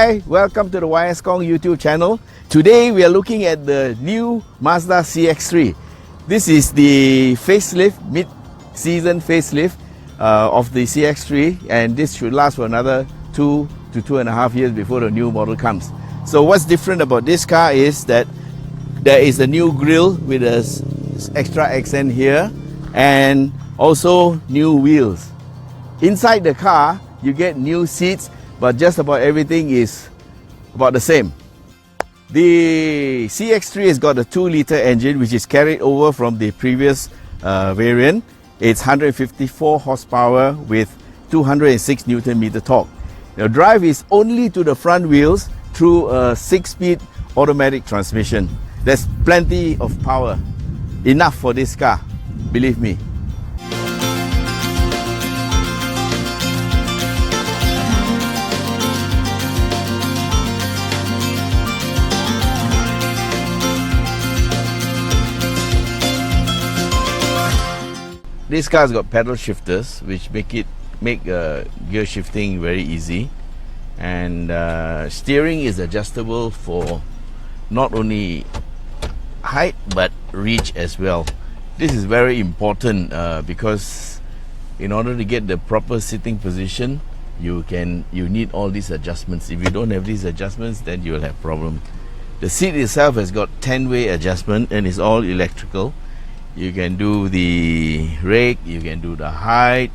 Hi, welcome to the Khong YouTube channel. Today we are looking at the new Mazda CX-3. This is the facelift, mid-season facelift of the CX-3, and this should last for another 2 to 2.5 years before the new model comes. So what's different about this car is that there is a new grille with an extra accent here and also new wheels. Inside the car you get new seats, but just about everything is about the same. The CX-3 has got a 2-liter engine which is carried over from the previous variant. It's 154 horsepower with 206 Nm torque. The drive is only to the front wheels through a 6-speed automatic transmission. There's plenty of power, enough for this car, believe me. This car's got pedal shifters which make gear shifting very easy, and steering is adjustable for not only height but reach as well. This is very important because in order to get the proper sitting position, you need all these adjustments. If you don't have these adjustments, then you will have problem. The seat itself has got 10-way adjustment and it's all electrical. You can do the rake, you can do the height,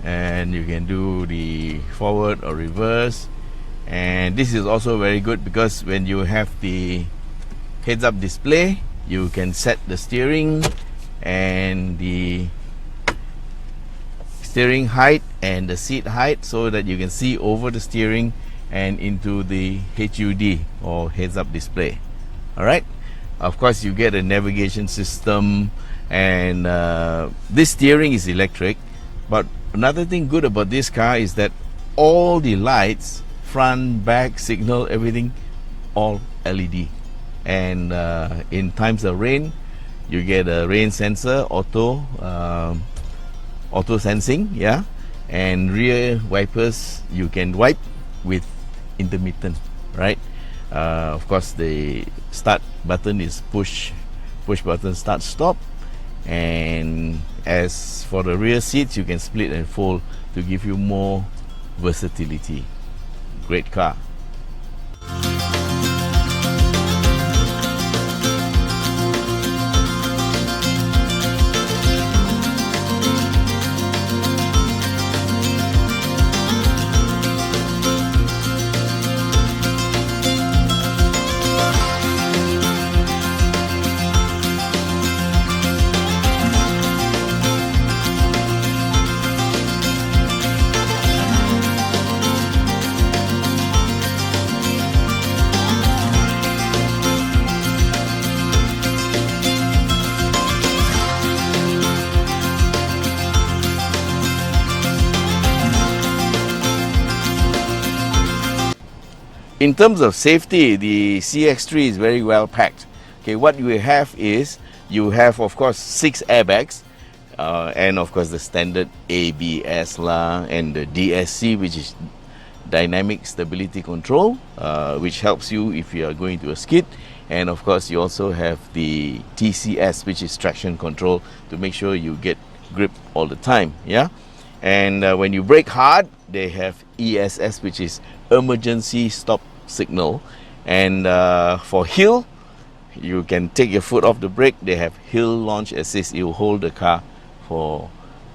and you can do the forward or reverse. And this is also very good because when you have the heads-up display, you can set the steering and the steering height and the seat height so that you can see over the steering and into the HUD or heads-up display. Alright? Of course, you get a navigation system, and this steering is electric. But another thing good about this car is that all the lights, front, back, signal, everything, all LED. And in times of rain, you get a rain sensor, auto sensing, yeah. And rear wipers, you can wipe with intermittent, right? Of course, the start button is push button start stop, and as for the rear seats, you can split and fold to give you more versatility. Great car. In terms of safety, the CX-3 is very well packed. Okay, what you have is, you have of course 6 airbags, and of course the standard ABS and the DSC, which is dynamic stability control, which helps you if you are going to a skid. And of course you also have the TCS, which is traction control, to make sure you get grip all the time. Yeah. And when you brake hard, they have ESS, which is emergency stop signal. And for hill, you can take your foot off the brake. They have hill launch assist. You hold the car for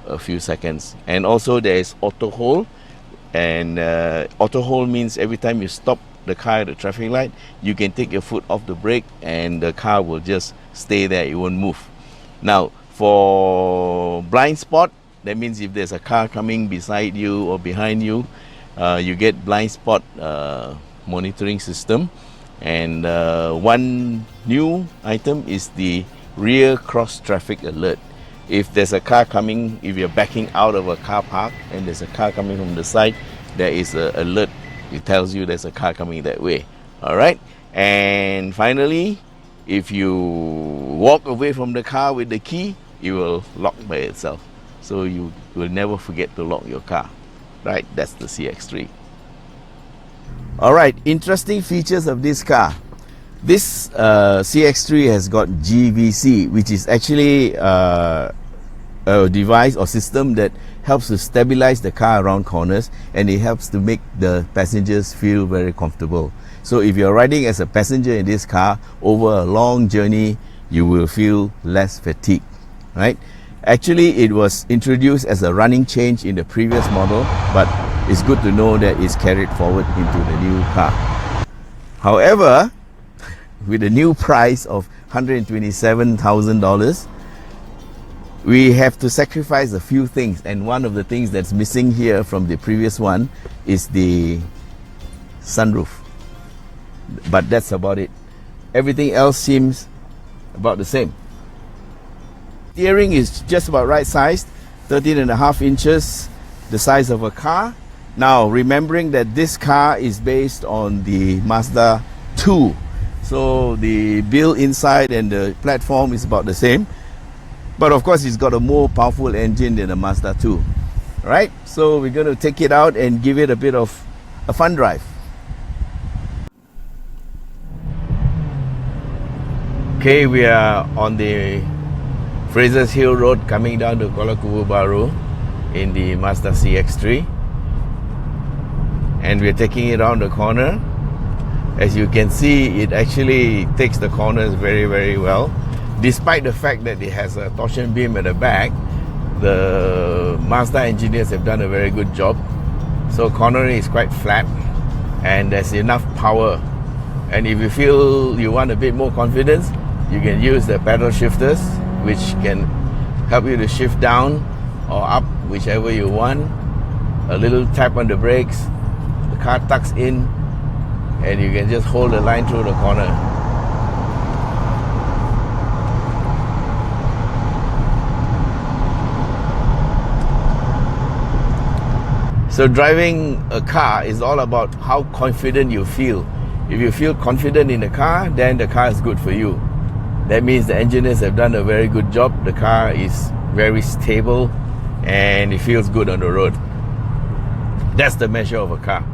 a few seconds. And also there is auto hold, and auto hold means every time you stop the car at the traffic light, you can take your foot off the brake and the car will just stay there, it won't move. Now for blind spot, that means if there's a car coming beside you or behind you, you get blind spot monitoring system. And one new item is the rear cross traffic alert. If there's a car coming, if you're backing out of a car park and there's a car coming from the side, there is an alert. It tells you there's a car coming that way. Alright. And finally, if you walk away from the car with the key, it will lock by itself. So you will never forget to lock your car. Right, that's the CX-3. Alright, interesting features of this car. This CX-3 has got GVC, which is actually a device or system that helps to stabilize the car around corners, and it helps to make the passengers feel very comfortable. So if you're riding as a passenger in this car over a long journey, you will feel less fatigued, right? Actually, it was introduced as a running change in the previous model, but it's good to know that it's carried forward into the new car. However, with the new price of $127,000, we have to sacrifice a few things, and one of the things that's missing here from the previous one is the sunroof. But that's about it. Everything else seems about the same. Steering is just about right sized, 13.5 inches, the size of a car. Now, remembering that this car is based on the Mazda 2, so the build inside and the platform is about the same. But of course, it's got a more powerful engine than a Mazda 2. Right? So we're going to take it out and give it a bit of a fun drive. Okay, we are on the Fraser's Hill Road coming down to Kuala Kubu Baru in the Mazda CX-3. And we're taking it around the corner. As you can see, it actually takes the corners very, very well. Despite the fact that it has a torsion beam at the back, the Mazda engineers have done a very good job. So cornering is quite flat and there's enough power. And if you feel you want a bit more confidence, you can use the pedal shifters, which can help you to shift down or up, whichever you want. A little tap on the brakes, the car tucks in, and you can just hold the line through the corner. So driving a car is all about how confident you feel. If you feel confident in the car, then the car is good for you. That means the engineers have done a very good job. The car is very stable and it feels good on the road. That's the measure of a car.